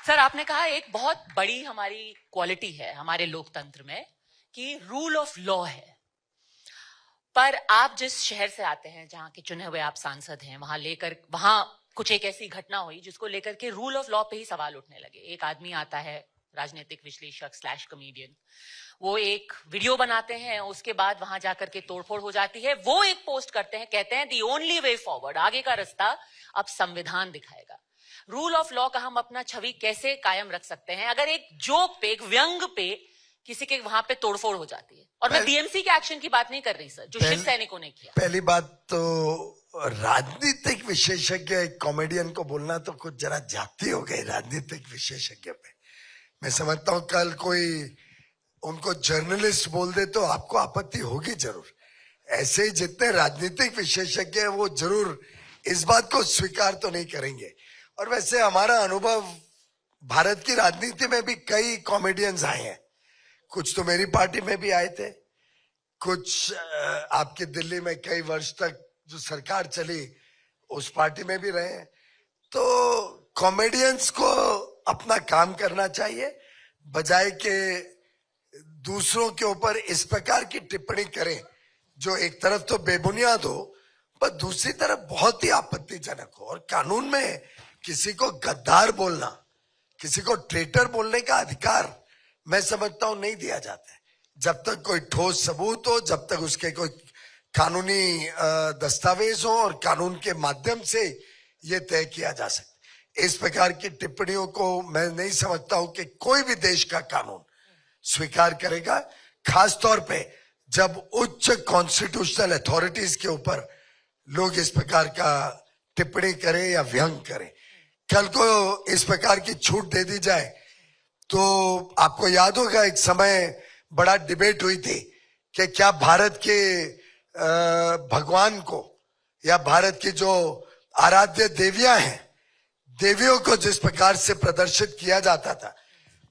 Sir, आपने कहा एक बहुत बड़ी हमारी क्वालिटी है हमारे लोकतंत्र में कि रूल ऑफ लॉ है। पर आप जिस शहर से आते हैं, जहां के चुने हुए आप सांसद हैं, वहां कुछ एक ऐसी घटना हुई जिसको लेकर के रूल ऑफ लॉ पे ही सवाल उठने लगे। एक आदमी आता है, राजनीतिक विश्लेषक / कॉमेडियन, वो एक वीडियो बनाते हैं, उसके बाद वहां जाकर के तोड़फोड़ हो जाती है। वो एक पोस्ट करते हैं, कहते हैं दी ओनली वे फॉरवर्ड, आगे का रास्ता अब संविधान दिखाएगा। रूल ऑफ लॉ का हम अपना छवि कैसे कायम रख सकते हैं अगर एक जोक पे, एक व्यंग पे किसी के वहां पे तोड़फोड़ हो जाती है? और मैं बीएमसी के एक्शन की बात नहीं कर रही सर, जो शिव सैनिकों ने किया। पहली बात तो राजनीतिक विशेषज्ञ एक कॉमेडियन को बोलना तो कुछ जरा जाती हो गई राजनीतिक विशेषज्ञ पे। मैं समझता हूं कल कोई उनको जर्नलिस्ट बोल दे तो आपको आपत्ति होगी जरूर। ऐसे ही जितने राजनीतिक विशेषज्ञ हैं वो जरूर इस बात को स्वीकार तो नहीं करेंगे। और वैसे हमारा अनुभव भारत की राजनीति में भी कई कॉमेडियंस आए हैं। कुछ तो मेरी पार्टी में भी आए थे, कुछ आपकी दिल्ली में कई वर्ष तक जो सरकार चली उस पार्टी में भी रहे हैं। तो कॉमेडियंस को अपना काम करना चाहिए, बजाय के दूसरों के ऊपर इस प्रकार की टिप्पणी करें जो एक तरफ तो बेबुनियाद हो पर दूसरी तरफ बहुत ही आपत्तिजनक हो। और कानून में किसी को गद्दार बोलना, किसी को ट्रेटर बोलने का अधिकार मैं समझता हूं नहीं दिया जाता है। जब तक कोई ठोस सबूत हो, जब तक उसके कोई कानूनी दस्तावेज हो और कानून के माध्यम से ये तय किया जा सकता। इस प्रकार की टिप्पणियों को मैं नहीं समझता हूं कि कोई भी देश का कानून स्वीकार करेगा, खास तौर पे जब उच्च कॉन्स्टिट्यूशनल अथॉरिटीज के ऊपर लोग इस प्रकार का टिप्पणी करें या व्यंग करें। कल को इस प्रकार की छूट दे दी जाए तो आपको याद होगा एक समय बड़ा डिबेट हुई थी कि क्या भारत के भगवान को या भारत की जो आराध्य देवियां हैं, देवियों को जिस प्रकार से प्रदर्शित किया जाता था,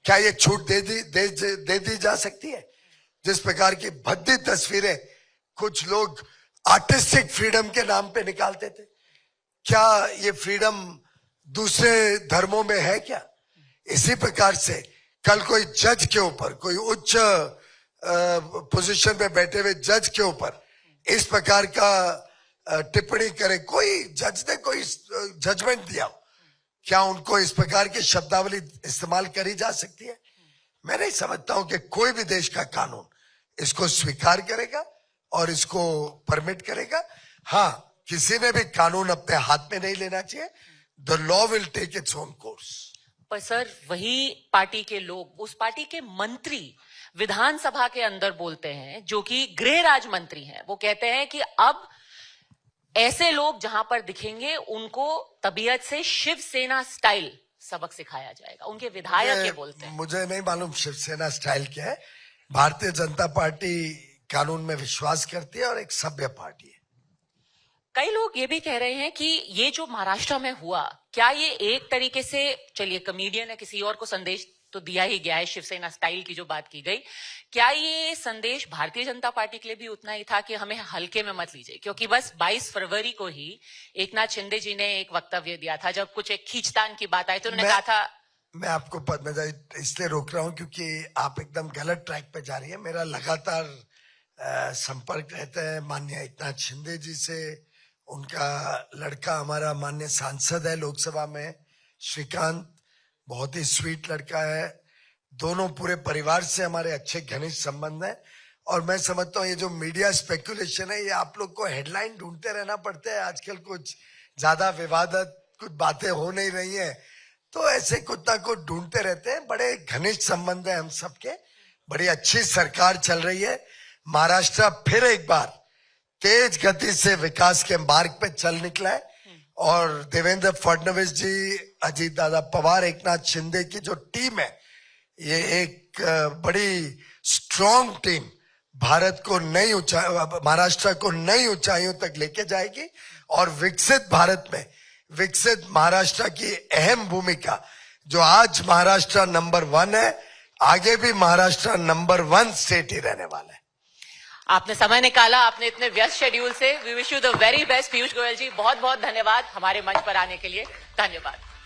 क्या ये छूट दे दी जा सकती है? जिस प्रकार की भद्दी तस्वीरें कुछ लोग आर्टिस्टिक फ्रीडम के नाम पे निकालते थे, क्या ये फ्रीडम दूसरे धर्मों में है क्या? इसी प्रकार से कल कोई जज के ऊपर, कोई उच्च पोजीशन में बैठे हुए जज के ऊपर इस प्रकार का टिप्पणी करे, कोई जज ने कोई जजमेंट दिया, क्या उनको इस प्रकार की शब्दावली इस्तेमाल करी जा सकती है? मैं नहीं समझता हूं कि कोई भी देश का कानून इसको स्वीकार करेगा और इसको परमिट करेगा। हाँ, किसी ने भी कानून अपने हाथ में नहीं लेना चाहिए। The law will take its own course. पर सर, वही पार्टी के लोग, उस पार्टी के मंत्री विधानसभा के अंदर बोलते हैं, जो कि गृह राज्य मंत्री हैं, वो कहते हैं कि अब ऐसे लोग जहां पर दिखेंगे उनको तबीयत से शिवसेना स्टाइल सबक सिखाया जाएगा। उनके विधायक ये बोलते हैं। मुझे नहीं मालूम शिवसेना स्टाइल क्या है। भारतीय जनता पार्टी कानून में विश्वास करती है और एक सभ्य पार्टी है। कई लोग ये भी कह रहे हैं कि ये जो महाराष्ट्र में हुआ, क्या ये एक तरीके से, चलिए कॉमेडियन है, किसी और को संदेश तो दिया ही गया है, शिवसेना स्टाइल की जो बात की गई, क्या ये संदेश भारतीय जनता पार्टी के लिए भी उतना ही था कि हमें हल्के में मत लीजिए? क्योंकि बस 22 फरवरी को ही एकनाथ शिंदे जी ने एक वक्तव्य दिया था, जब कुछ एक खींचतान की बात आई तो उन्होंने कहा था। मैं आपको इसलिए रोक रहा हूं क्योंकि आप एकदम गलत ट्रैक पे जा रही है। मेरा लगातार संपर्क रहता है माननीय एकनाथ शिंदे जी से। उनका लड़का हमारा माननीय सांसद है लोकसभा में, श्रीकांत, बहुत ही स्वीट लड़का है। दोनों पूरे परिवार से हमारे अच्छे घनिष्ठ संबंध है। और मैं समझता हूँ ये जो मीडिया स्पेकुलेशन है, ये आप लोग को हेडलाइन ढूंढते रहना पड़ता है। आजकल कुछ ज्यादा विवादित कुछ बातें हो नहीं रही है, तो ऐसे कुछ ना कुछ ढूंढते रहते हैं। बड़े घनिष्ठ संबंध है हम सबके, बड़ी अच्छी सरकार चल रही है। महाराष्ट्र फिर एक बार तेज गति से विकास के मार्ग पे चल निकला है। और देवेंद्र फडणवीस जी, अजीत दादा पवार, एकनाथ शिंदे की जो टीम है, ये एक बड़ी स्ट्रॉन्ग टीम भारत को नई ऊंचाई, महाराष्ट्र को नई ऊंचाइयों तक लेके जाएगी। और विकसित भारत में विकसित महाराष्ट्र की अहम भूमिका, जो आज महाराष्ट्र नंबर 1 है, आगे भी महाराष्ट्र नंबर 1 स्टेट ही रहने वाला है। आपने समय निकाला, आपने इतने व्यस्त शेड्यूल से। We wish you the very best. Piyush Goyal ji, बहुत बहुत धन्यवाद हमारे मंच पर आने के लिए। धन्यवाद।